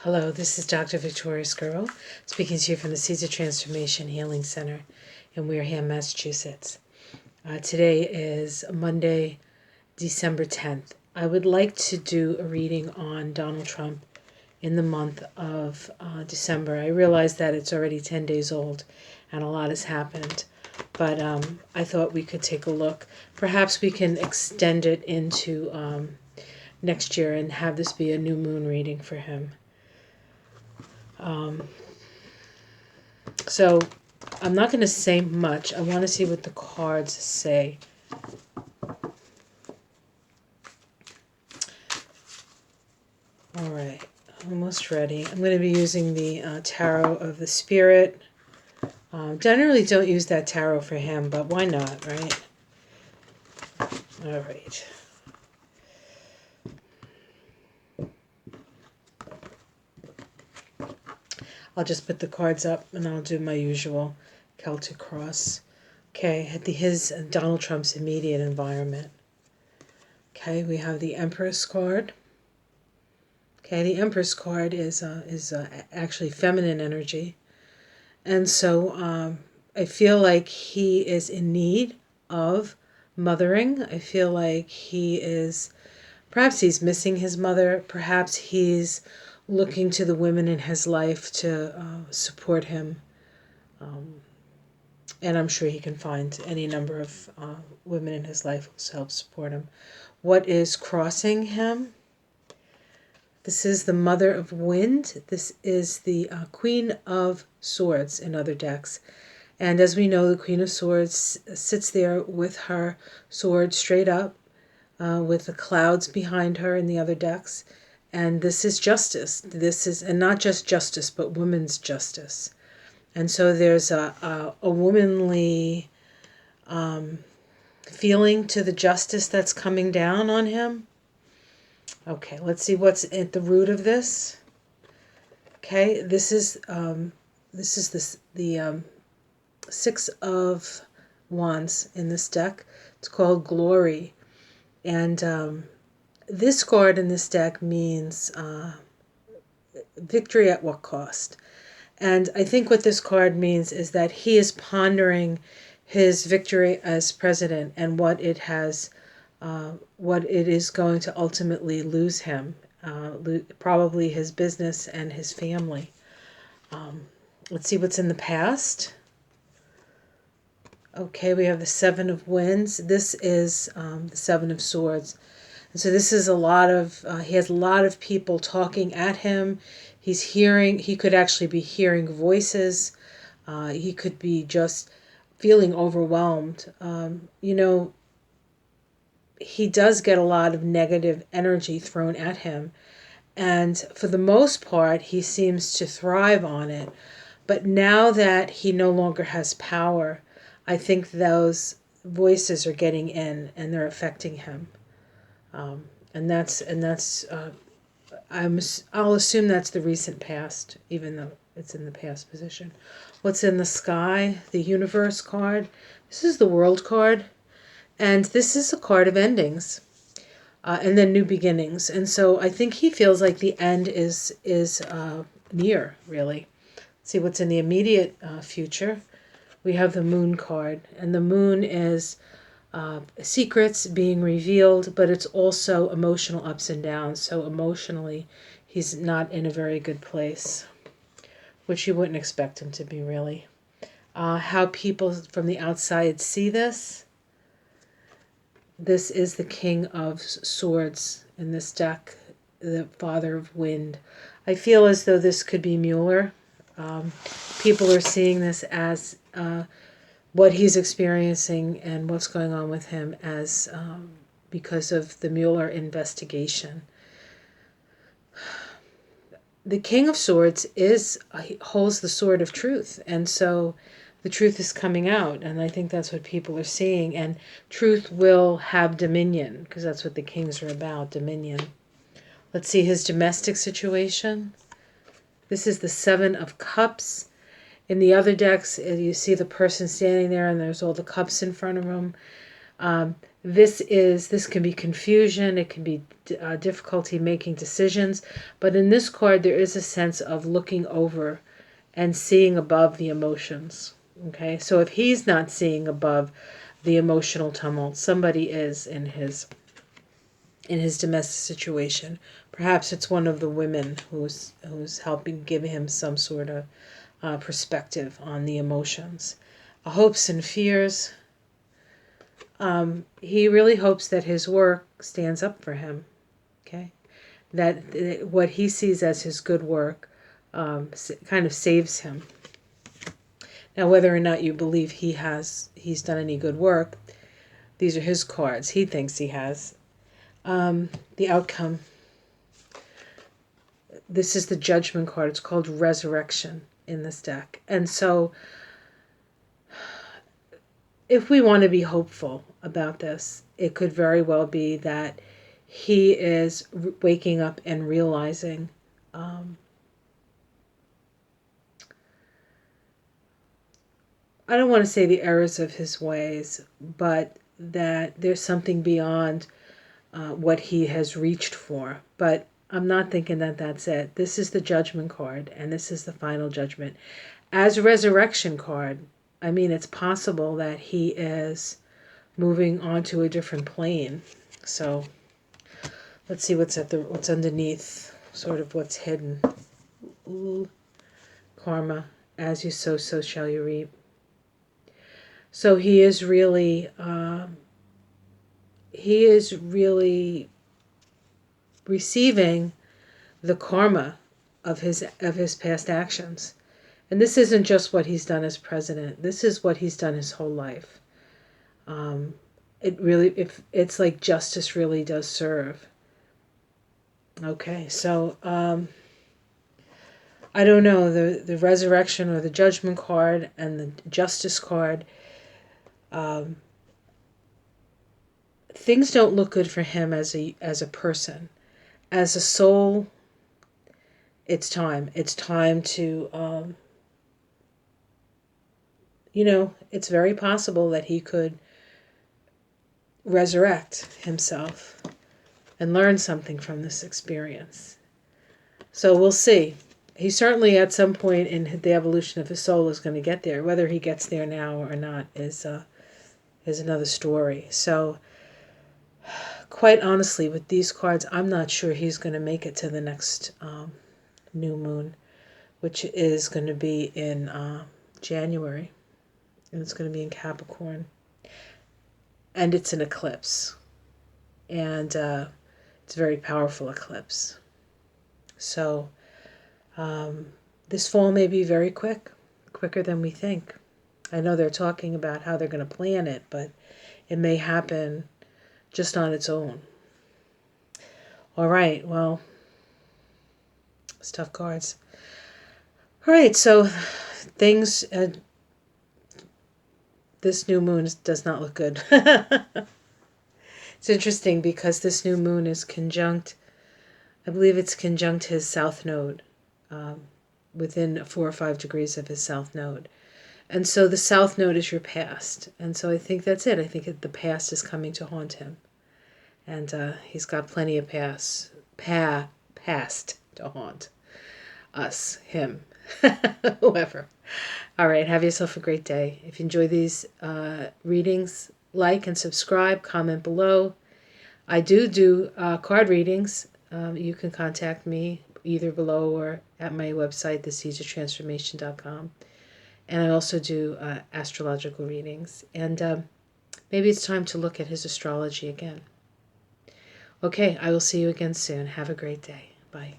Hello, this is Dr. Victoria Skirrell, speaking to you from the Seeds of Transformation Healing Center in Wareham, Massachusetts. Today is Monday, December 10th. I would like to do a reading on Donald Trump in the month of December. I realize that it's already 10 days old and a lot has happened, but I thought we could take a look. Perhaps we can extend it into next year and have this be a new moon reading for him. So I'm not going to say much. I want to see what the cards say. All right, almost ready. I'm going to be using the Tarot of the Spirit. Generally don't use that tarot for him, but why not, right? All right. I'll just put the cards up and I'll do my usual Celtic cross. Okay, his Donald Trump's immediate environment. Okay, we have the Empress card. Okay, the Empress card is actually feminine energy. And so I feel like he is in need of mothering. I feel like perhaps he's missing his mother. Perhaps he's looking to the women in his life to support him. And I'm sure he can find any number of women in his life to help support him. What is crossing him? This is the Mother of Wind. This is the Queen of Swords in other decks. And as we know, the Queen of Swords sits there with her sword straight up, with the clouds behind her in the other decks. And this is justice. And not just justice, but women's justice. And so there's a womanly feeling to the justice that's coming down on him. Okay, let's see what's at the root of this. Okay, this is the Six of Wands in this deck. It's called Glory, and this card in this deck means victory at what cost. And I think what this card means is that he is pondering his victory as president and what it is going to ultimately lose him, probably his business and his family. Let's see what's in the past. Okay, we have the Seven of Wands. This is the Seven of Swords. And so this is he has a lot of people talking at him. He could actually be hearing voices. He could be just feeling overwhelmed. He does get a lot of negative energy thrown at him. And for the most part, he seems to thrive on it. But now that he no longer has power, I think those voices are getting in and they're affecting him. I'll assume that's the recent past, even though it's in the past position. What's in the sky? The Universe card. This is the World card. And this is a card of endings. And then new beginnings. And so I think he feels like the end is near, really. Let's see what's in the immediate future. We have the Moon card. And the Moon is secrets being revealed, but it's also emotional ups and downs. So emotionally, he's not in a very good place, which you wouldn't expect him to be, really. How people from the outside see this. This is the King of Swords in this deck, the Father of Wind. I feel as though this could be Mueller. People are seeing this as what he's experiencing and what's going on with him as because of the Mueller investigation. The King of Swords holds the sword of truth, and so the truth is coming out, and I think that's what people are seeing. And truth will have dominion, because that's what the kings are about, dominion. Let's see his domestic situation. This is the Seven of Cups. In the other decks, you see the person standing there, and there's all the cups in front of him. This can be confusion. It can be difficulty making decisions. But in this card, there is a sense of looking over and seeing above the emotions. Okay, so if he's not seeing above the emotional tumult, somebody is in his domestic situation. Perhaps it's one of the women who's helping give him some sort of perspective on the emotions. Hopes and fears. He really hopes that his work stands up for him. Okay, that what he sees as his good work kind of saves him. Now, whether or not you believe he's done any good work, these are his cards. He thinks he has. The outcome. This is the Judgment card. It's called Resurrection in this deck. And so, if we want to be hopeful about this, it could very well be that he is waking up and realizing I don't want to say the errors of his ways, but that there's something beyond what he has reached for. But I'm not thinking that that's it. This is the Judgment card, and this is the final judgment. As a Resurrection card, I mean, it's possible that he is moving on to a different plane. So let's see what's underneath, sort of what's hidden. Ooh, karma, as you sow, so shall you reap. So he is really receiving the karma of his past actions. And this isn't just what he's done as president. This is what he's done his whole life. It's like justice really does serve. Okay, so I don't know, the Resurrection or the Judgment card and the Justice card. Things don't look good for him as a person. As a soul, it's time. It's time to, it's very possible that he could resurrect himself and learn something from this experience. So we'll see. He certainly at some point in the evolution of his soul is going to get there. Whether he gets there now or not is another story. So quite honestly, with these cards, I'm not sure he's going to make it to the next new moon, which is going to be in January. And it's going to be in Capricorn. And it's an eclipse. And it's a very powerful eclipse. So this fall may be very quicker than we think. I know they're talking about how they're going to plan it, but it may happen just on its own. All right, well, it's tough cards. All right, so things, this new moon does not look good. It's interesting because this new moon is conjunct, I believe it's conjunct his south node, within 4 or 5 degrees of his south node. And so the south node is your past. And so I think that's it. I think the past is coming to haunt him. And he's got plenty of past to haunt us, him, whoever. All right, have yourself a great day. If you enjoy these readings, like and subscribe, comment below. I do card readings. You can contact me either below or at my website, theseedsoftransformation.com. And I also do astrological readings. And maybe it's time to look at his astrology again. Okay, I will see you again soon. Have a great day. Bye.